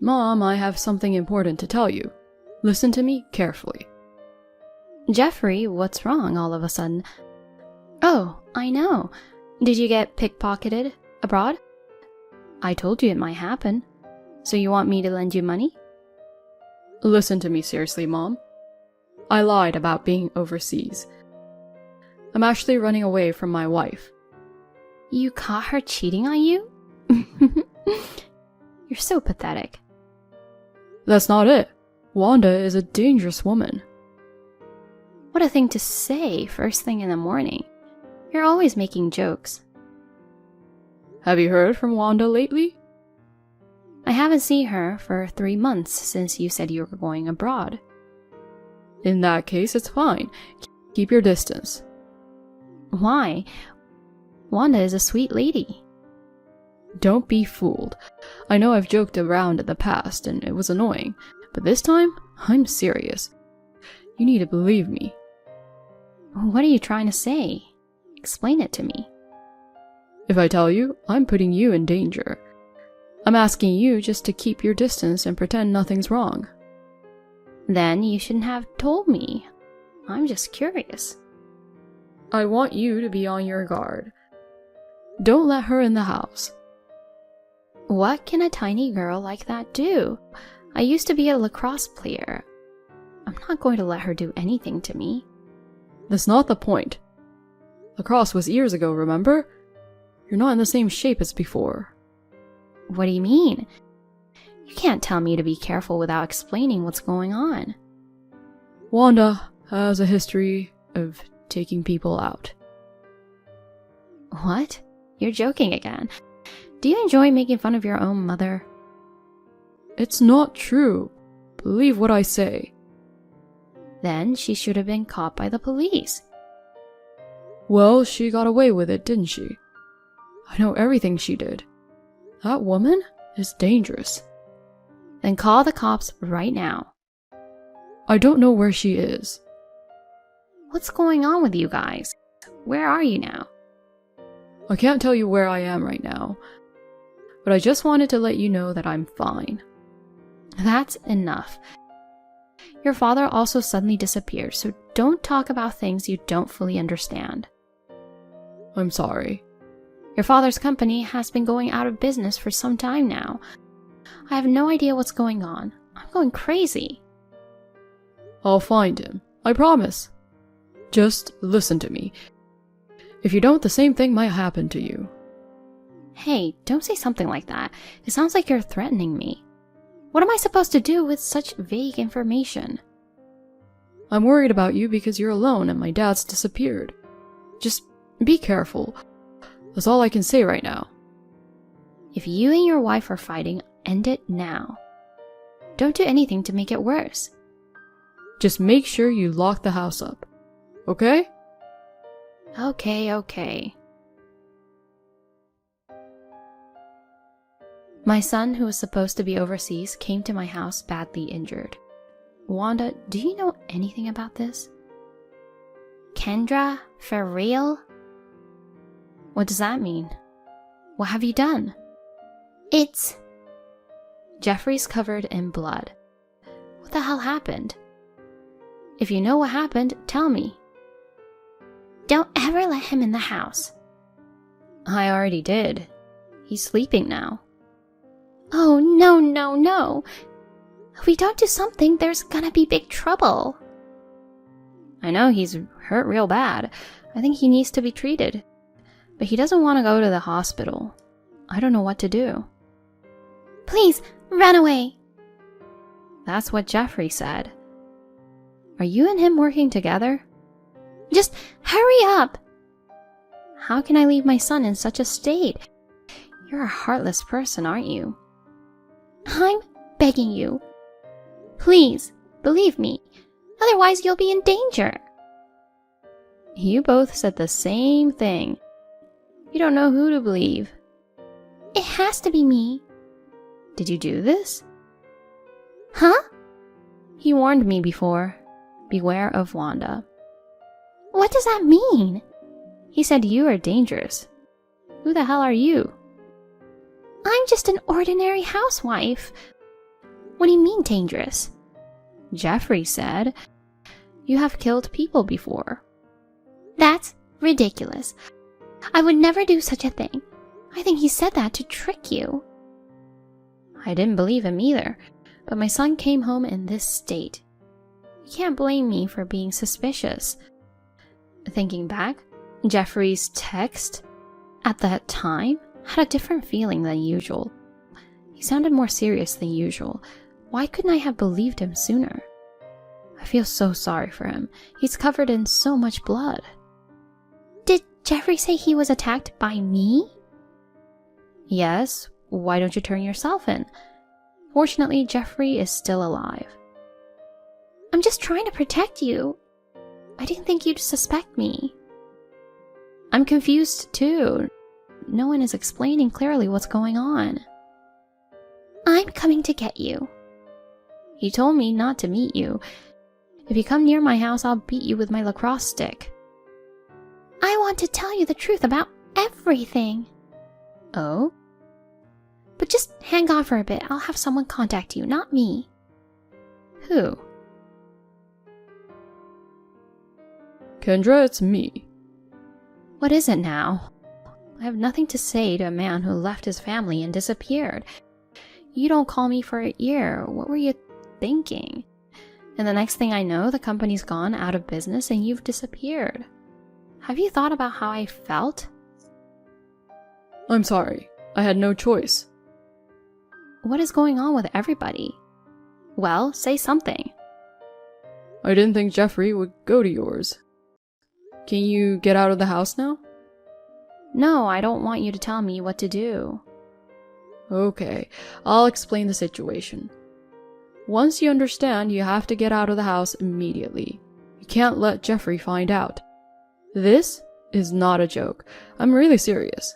Mom, I have something important to tell you. Listen to me carefully. Jeffrey, what's wrong all of a sudden? Oh, I know. Did you get pickpocketed abroad? I told you it might happen. So you want me to lend you money? Listen to me seriously, Mom. I lied about being overseas. I'm actually running away from my wife. You caught her cheating on you? You're so pathetic. That's not it. Wanda is a dangerous woman. What a thing to say first thing in the morning. You're always making jokes. Have you heard from Wanda lately? I haven't seen her for 3 months since you said you were going abroad. In that case, it's fine. Keep your distance. Why? Wanda is a sweet lady. Don't be fooled. I know I've joked around in the past and it was annoying, but this time, I'm serious. You need to believe me. What are you trying to say? Explain it to me. If I tell you, I'm putting you in danger. I'm asking you just to keep your distance and pretend nothing's wrong. Then you shouldn't have told me. I'm just curious. I want you to be on your guard. Don't let her in the house. What can a tiny girl like that do? I used to be a lacrosse player. I'm not going to let her do anything to me. That's not the point. Lacrosse was years ago, remember? You're not in the same shape as before. What do you mean? You can't tell me to be careful without explaining what's going on. Wanda has a history of taking people out. What? You're joking again. Do you enjoy making fun of your own mother? It's not true. Believe what I say. Then she should have been caught by the police. Well, she got away with it, didn't she? I know everything she did. That woman is dangerous. Then call the cops right now. I don't know where she is. What's going on with you guys? Where are you now? I can't tell you where I am right now, but I just wanted to let you know that I'm fine. That's enough. Your father also suddenly disappeared, so don't talk about things you don't fully understand. I'm sorry. Your father's company has been going out of business for some time now. I have no idea what's going on. I'm going crazy. I'll find him. I promise. Just listen to me. If you don't, the same thing might happen to you. Hey, don't say something like that. It sounds like you're threatening me. What am I supposed to do with such vague information? I'm worried about you because you're alone and my dad's disappeared. Just be careful. That's all I can say right now. If you and your wife are fighting, end it now. Don't do anything to make it worse. Just make sure you lock the house up. Okay? Okay. My son, who was supposed to be overseas, came to my house badly injured. Wanda, do you know anything about this? Kendra? For real? What does that mean? What have you done? It's... Jeffrey's covered in blood. What the hell happened? If you know what happened, tell me. Don't ever let him in the house. I already did. He's sleeping now. Oh, no. If we don't do something, there's gonna be big trouble. I know he's hurt real bad. I think he needs to be treated. But he doesn't want to go to the hospital. I don't know what to do. Please, run away. That's what Jeffrey said. Are you and him working together? Just hurry up. How can I leave my son in such a state? You're a heartless person, aren't you? I'm begging you. Please, believe me. Otherwise, you'll be in danger. You both said the same thing. You don't know who to believe. It has to be me. Did you do this? Huh? He warned me before. Beware of Wanda. What does that mean? He said you are dangerous. Who the hell are you? I'm just an ordinary housewife. What do you mean dangerous? Jeffrey said, "You have killed people before." That's ridiculous. I would never do such a thing. I think he said that to trick you. I didn't believe him either, but my son came home in this state. You can't blame me for being suspicious. Thinking back, Jeffrey's text at that time had a different feeling than usual. He sounded more serious than usual. Why couldn't I have believed him sooner? I feel so sorry for him. He's covered in so much blood. Did Jeffrey say he was attacked by me? Yes. Why don't you turn yourself in? Fortunately, Jeffrey is still alive. I'm just trying to protect you. I didn't think you'd suspect me. I'm confused too. No one is explaining clearly what's going on. I'm coming to get you. He told me not to meet you. If you come near my house, I'll beat you with my lacrosse stick. I want to tell you the truth about everything. Oh? But just hang on for a bit. I'll have someone contact you, not me. Who? Kendra, it's me. What is it now? I have nothing to say to a man who left his family and disappeared. You don't call me for a year. What were you thinking? And the next thing I know, the company's gone out of business and you've disappeared. Have you thought about how I felt? I'm sorry. I had no choice. What is going on with everybody? Well, say something. I didn't think Jeffrey would go to yours. Can you get out of the house now? No, I don't want you to tell me what to do. Okay, I'll explain the situation. Once you understand, you have to get out of the house immediately. You can't let Jeffrey find out. This is not a joke. I'm really serious.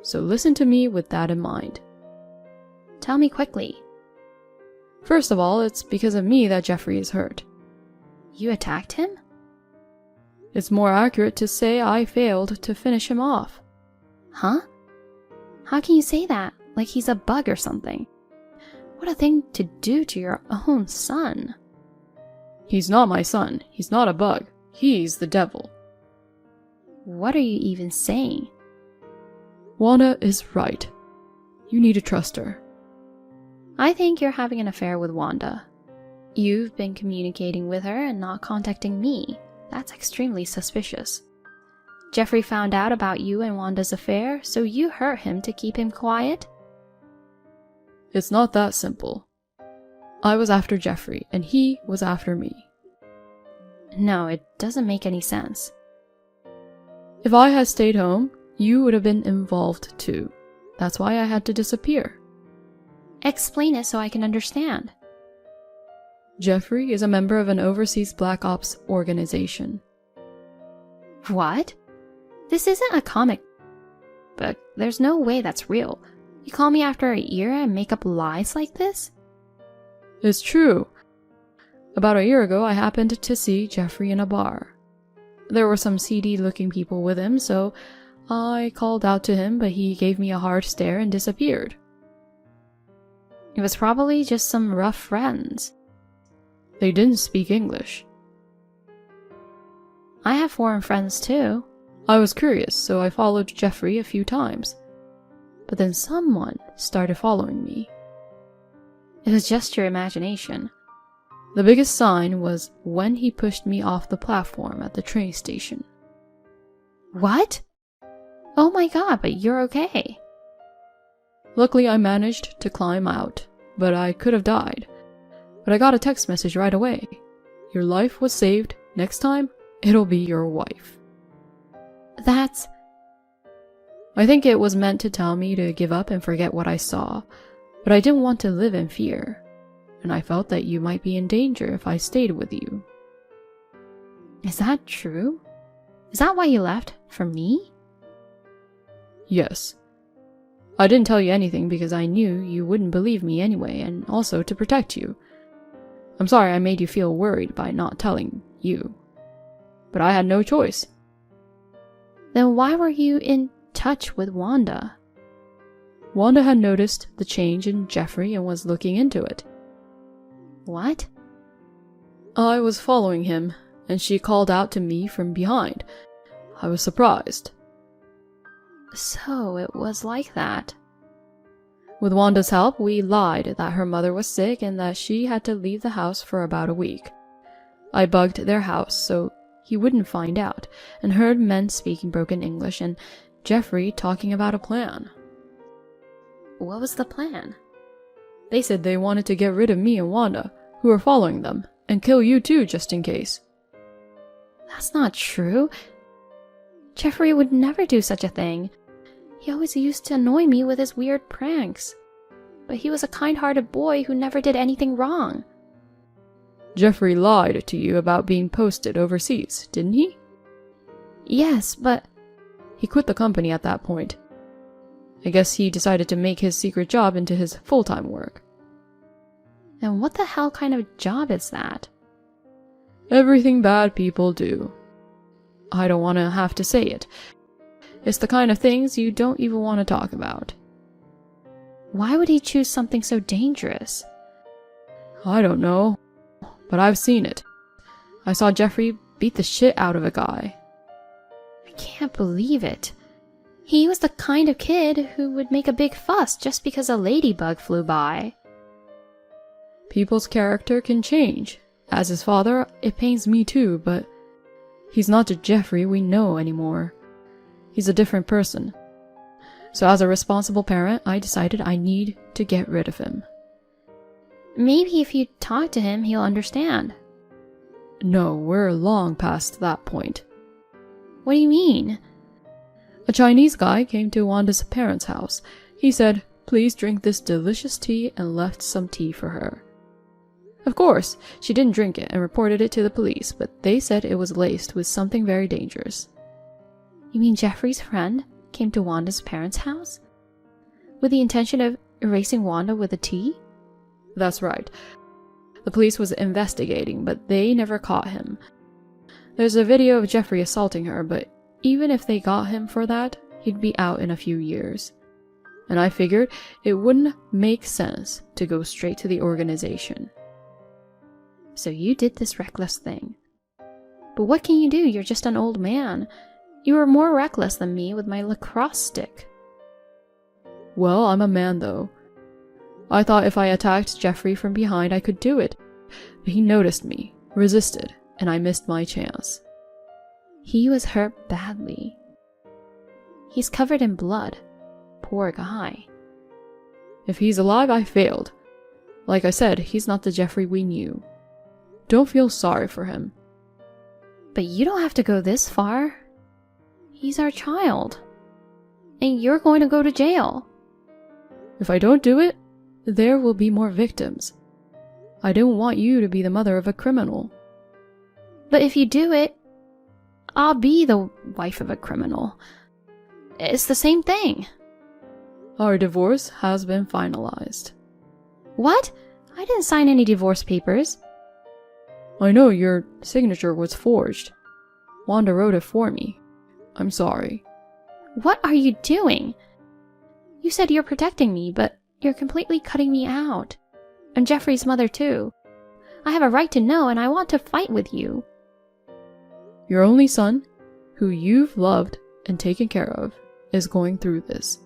So listen to me with that in mind. Tell me quickly. First of all, it's because of me that Jeffrey is hurt. You attacked him? It's more accurate to say I failed to finish him off. Huh? How can you say that? Like he's a bug or something. What a thing to do to your own son. He's not my son. He's not a bug. He's the devil. What are you even saying? Wanda is right. You need to trust her. I think you're having an affair with Wanda. You've been communicating with her and not contacting me. That's extremely suspicious. Jeffrey found out about you and Wanda's affair, so you hurt him to keep him quiet? It's not that simple. I was after Jeffrey, and he was after me. No, it doesn't make any sense. If I had stayed home, you would have been involved too. That's why I had to disappear. Explain it so I can understand. Jeffrey is a member of an overseas Black Ops organization. What? This isn't a comic book. There's no way that's real. You call me after a year and make up lies like this? It's true. About a year ago, I happened to see Jeffrey in a bar. There were some seedy-looking people with him, so I called out to him, but he gave me a hard stare and disappeared. It was probably just some rough friends. They didn't speak English. I have foreign friends too. I was curious, so I followed Jeffrey a few times. But then someone started following me. It was just your imagination. The biggest sign was when he pushed me off the platform at the train station. What? Oh my god, but you're okay. Luckily, I managed to climb out, but I could have died. But I got a text message right away. Your life was saved. Next time, it'll be your wife. That's... I think it was meant to tell me to give up and forget what I saw, but I didn't want to live in fear, and I felt that you might be in danger if I stayed with you. Is that true? Is that why you left? For me? Yes. I didn't tell you anything because I knew you wouldn't believe me anyway, and also to protect you. I'm sorry I made you feel worried by not telling you. But I had no choice. Then why were you in touch with Wanda? Wanda had noticed the change in Jeffrey and was looking into it. What? I was following him, and she called out to me from behind. I was surprised. So it was like that. With Wanda's help, we lied that her mother was sick and that she had to leave the house for about a week. I bugged their house so he wouldn't find out, and heard men speaking broken English and Jeffrey talking about a plan. What was the plan? They said they wanted to get rid of me and Wanda, who were following them, and kill you too, just in case. That's not true. Jeffrey would never do such a thing. He always used to annoy me with his weird pranks. But he was a kind-hearted boy who never did anything wrong. Jeffrey lied to you about being posted overseas, didn't he? Yes, but... He quit the company at that point. I guess he decided to make his secret job into his full-time work. And what the hell kind of job is that? Everything bad people do. I don't want to have to say it. It's the kind of things you don't even want to talk about. Why would he choose something so dangerous? I don't know, but I've seen it. I saw Jeffrey beat the shit out of a guy. I can't believe it. He was the kind of kid who would make a big fuss just because a ladybug flew by. People's character can change. As his father, it pains me too, but he's not the Jeffrey we know anymore. He's a different person. So as a responsible parent, I decided I need to get rid of him. Maybe if you talk to him, he'll understand. No, we're long past that point. What do you mean? A Chinese guy came to Wanda's parents' house. He said, "Please drink this delicious tea," and left some tea for her. Of course, she didn't drink it and reported it to the police, but they said it was laced with something very dangerous. You mean Jeffrey's friend came to Wanda's parents' house? With the intention of erasing Wanda with a tea? That's right. The police was investigating, but they never caught him. There's a video of Jeffrey assaulting her, but even if they got him for that, he'd be out in a few years. And I figured it wouldn't make sense to go straight to the organization. So you did this reckless thing. But what can you do? You're just an old man. You were more reckless than me with my lacrosse stick. Well, I'm a man though. I thought if I attacked Jeffrey from behind I could do it, but he noticed me, resisted, and I missed my chance. He was hurt badly. He's covered in blood. Poor guy. If he's alive, I failed. Like I said, he's not the Jeffrey we knew. Don't feel sorry for him. But you don't have to go this far. He's our child. And you're going to go to jail. If I don't do it, there will be more victims. I don't want you to be the mother of a criminal. But if you do it, I'll be the wife of a criminal. It's the same thing. Our divorce has been finalized. What? I didn't sign any divorce papers. I know your signature was forged. Wanda wrote it for me. I'm sorry. What are you doing? You said you're protecting me, but you're completely cutting me out. And Jeffrey's mother too. I have a right to know, and I want to fight with you. Your only son, who you've loved and taken care of, is going through this.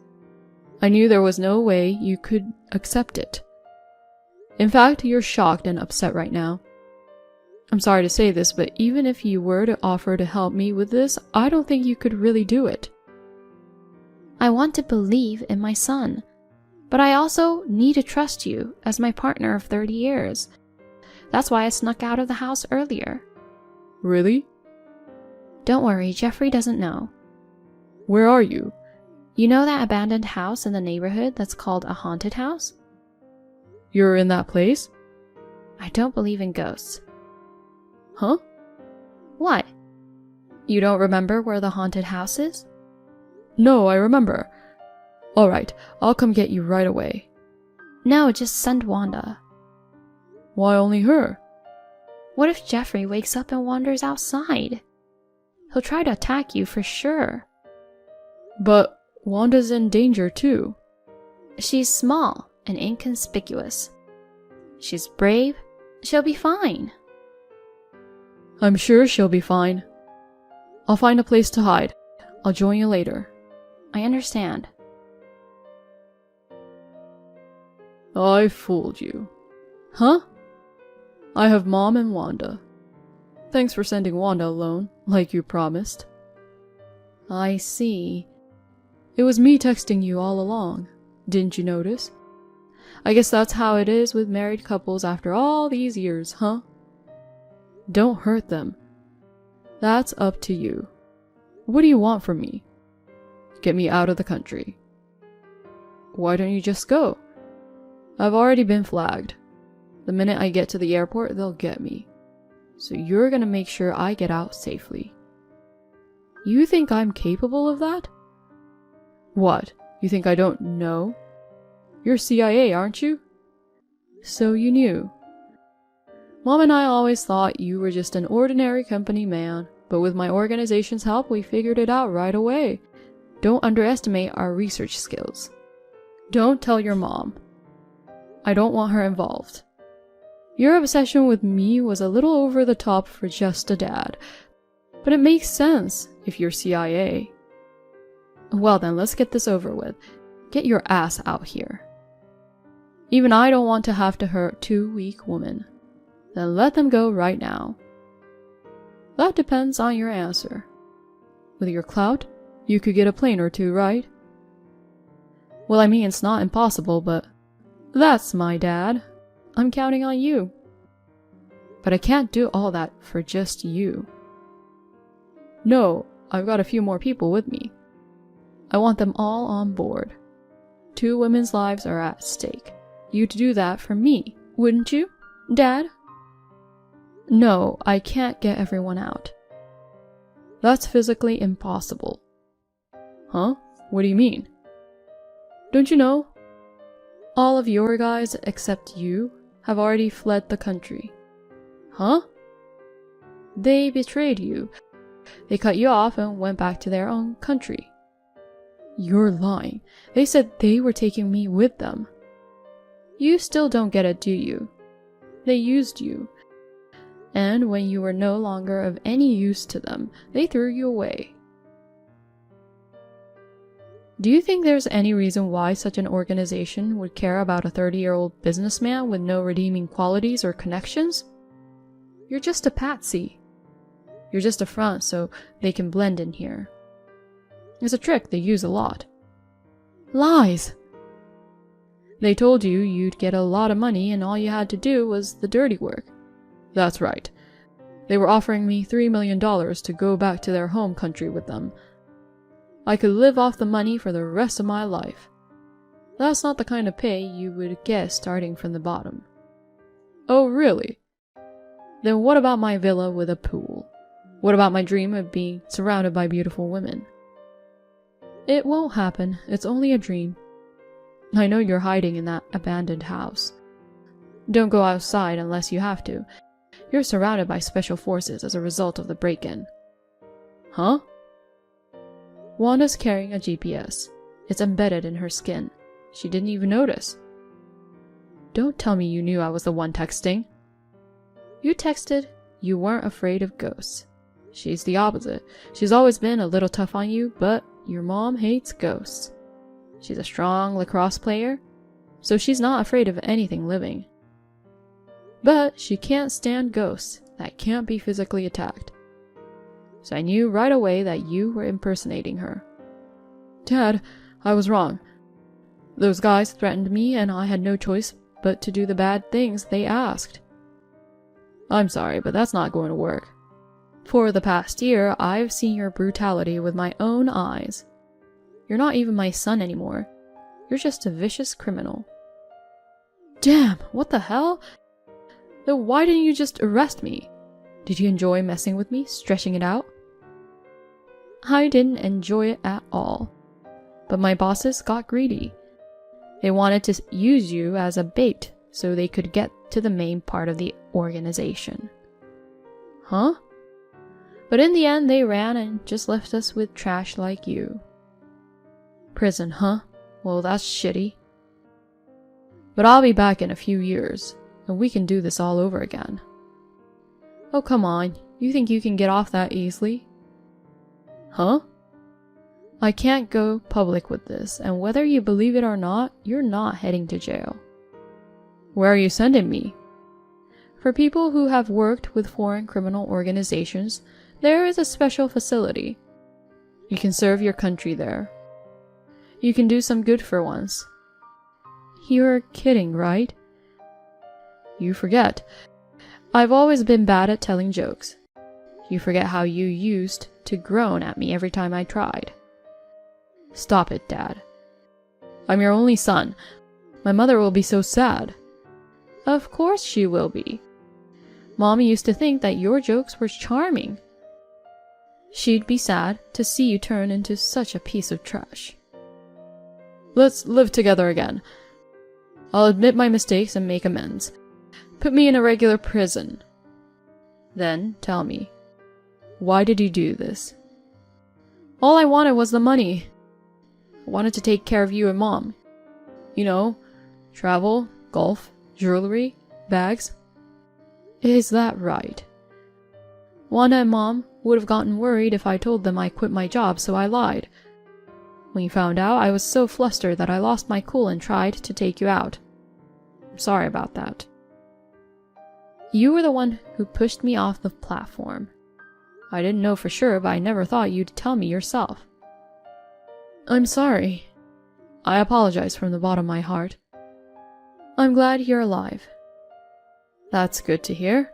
I knew there was no way you could accept it. In fact, you're shocked and upset right now. I'm sorry to say this, but even if you were to offer to help me with this, I don't think you could really do it. I want to believe in my son, but I also need to trust you as my partner of 30 years. That's why I snuck out of the house earlier. Really? Don't worry, Jeffrey doesn't know. Where are you? You know that abandoned house in the neighborhood that's called a haunted house? You're in that place? I don't believe in ghosts. Huh? What? You don't remember where the haunted house is? No, I remember. Alright, I'll come get you right away. No, just send Wanda. Why only her? What if Jeffrey wakes up and wanders outside? He'll try to attack you for sure. But Wanda's in danger too. She's small and inconspicuous. She's brave, She'll be fine. I'm sure she'll be fine. I'll find a place to hide. I'll join you later. I understand. I fooled you. Huh? I have Mom and Wanda. Thanks for sending Wanda alone, like you promised. I see. It was me texting you all along. Didn't you notice? I guess that's how it is with married couples after all these years, huh? Don't hurt them. That's up to you. What do you want from me? Get me out of the country. Why don't you just go? I've already been flagged. The minute I get to the airport, they'll get me. So you're gonna make sure I get out safely. You think I'm capable of that? What? You think I don't know? You're CIA, aren't you? So you knew. Mom and I always thought you were just an ordinary company man, but with my organization's help, we figured it out right away. Don't underestimate our research skills. Don't tell your mom. I don't want her involved. Your obsession with me was a little over the top for just a dad, but it makes sense if you're CIA. Well then, let's get this over with. Get your ass out here. Even I don't want to have to hurt two weak women. Then let them go right now. That depends on your answer. With your clout, you could get a plane or two, right? Well, I mean, it's not impossible, but that's my dad. I'm counting on you. But I can't do all that for just you. No, I've got a few more people with me. I want them all on board. 2 women's lives are at stake. You'd do that for me, wouldn't you, Dad? No, I can't get everyone out. That's physically impossible. Huh? What do you mean? Don't you know? All of your guys, except you, have already fled the country. Huh? They betrayed you. They cut you off and went back to their own country. You're lying. They said they were taking me with them. You still don't get it, do you? They used you. And when you were no longer of any use to them, they threw you away. Do you think there's any reason why such an organization would care about a 30-year-old businessman with no redeeming qualities or connections? You're just a patsy. You're just a front so they can blend in here. It's a trick they use a lot. Lies! They told you you'd get a lot of money and all you had to do was the dirty work. That's right. They were offering me $3 million to go back to their home country with them. I could live off the money for the rest of my life. That's not the kind of pay you would get starting from the bottom. Oh, really? Then what about my villa with a pool? What about my dream of being surrounded by beautiful women? It won't happen. It's only a dream. I know you're hiding in that abandoned house. Don't go outside unless you have to. You're surrounded by special forces as a result of the break-in. Huh? Wanda's carrying a GPS. It's embedded in her skin. She didn't even notice. Don't tell me you knew I was the one texting. You texted you weren't afraid of ghosts. She's the opposite. She's always been a little tough on you, but your mom hates ghosts. She's a strong lacrosse player, so she's not afraid of anything living. But she can't stand ghosts that can't be physically attacked. So I knew right away that you were impersonating her. Dad, I was wrong. Those guys threatened me and I had no choice but to do the bad things they asked. I'm sorry, but that's not going to work. For the past year, I've seen your brutality with my own eyes. You're not even my son anymore. You're just a vicious criminal. Damn, what the hell? Then why didn't you just arrest me? Did you enjoy messing with me, stretching it out? I didn't enjoy it at all. But my bosses got greedy. They wanted to use you as a bait so they could get to the main part of the organization. Huh? But in the end, they ran and just left us with trash like you. Prison, huh? Well, that's shitty. But I'll be back in a few years. and we can do this all over again. Oh, come on. You think you can get off that easily? Huh? I can't go public with this, and whether you believe it or not, you're not heading to jail. Where are you sending me? For people who have worked with foreign criminal organizations, there is a special facility. You can serve your country there. You can do some good for once. You're kidding, right? You forget. I've always been bad at telling jokes. You forget how you used to groan at me every time I tried. Stop it, Dad. I'm your only son. My mother will be so sad. Of course she will be. Mommy used to think that your jokes were charming. She'd be sad to see you turn into such a piece of trash. Let's live together again. I'll admit my mistakes and make amends. Put me in a regular prison. Then tell me, why did you do this? All I wanted was the money. I wanted to take care of you and Mom. You know, travel, golf, jewelry, bags. Is that right? Wanda and Mom would have gotten worried if I told them I quit my job, so I lied. When you found out, I was so flustered that I lost my cool and tried to take you out. I'm sorry about that. You were the one who pushed me off the platform. I didn't know for sure, but I never thought you'd tell me yourself. I'm sorry. I apologize from the bottom of my heart. I'm glad you're alive. That's good to hear.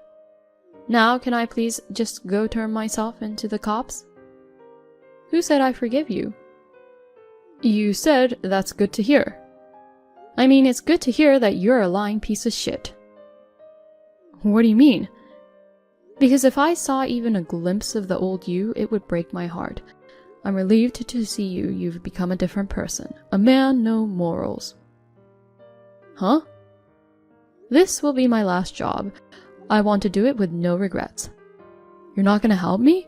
Now, can I please just go turn myself into the cops? Who said I forgive you? You said that's good to hear. I mean, it's good to hear that you're a lying piece of shit. What do you mean? Because if I saw even a glimpse of the old you, it would break my heart. I'm relieved to see you've become a different person. A man, no morals. Huh? This will be my last job. I want to do it with no regrets. You're not gonna help me?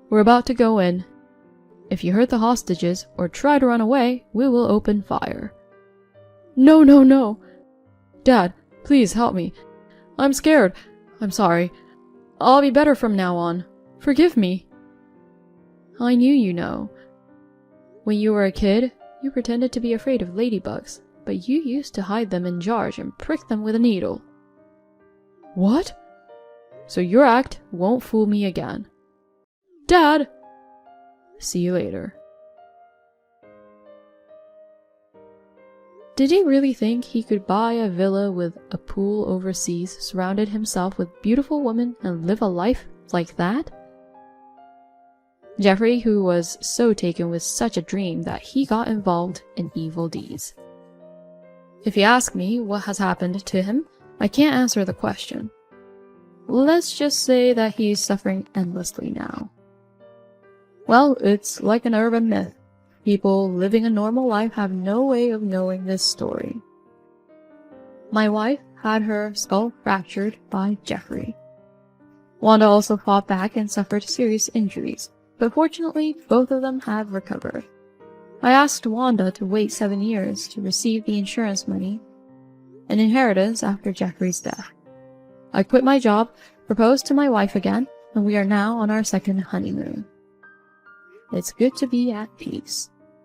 We're about to go in. If you hurt the hostages or try to run away, we will open fire. No, no, no. Dad, please help me. I'm scared. I'm sorry. I'll be better from now on. Forgive me. I knew you know. When you were a kid, you pretended to be afraid of ladybugs, but you used to hide them in jars and prick them with a needle. What? So your act won't fool me again. Dad! See you later. Did he really think he could buy a villa with a pool overseas, surrounded himself with beautiful women, and live a life like that? Jeffrey, who was so taken with such a dream that he got involved in evil deeds. If you ask me what has happened to him, I can't answer the question. Let's just say that he's suffering endlessly now. Well, it's like an urban myth. People living a normal life have no way of knowing this story. My wife had her skull fractured by Jeffrey. Wanda also fought back and suffered serious injuries, but fortunately both of them have recovered. I asked Wanda to wait 7 years to receive the insurance money, an inheritance after Jeffrey's death. I quit my job, proposed to my wife again, and we are now on our second honeymoon. It's good to be at peace.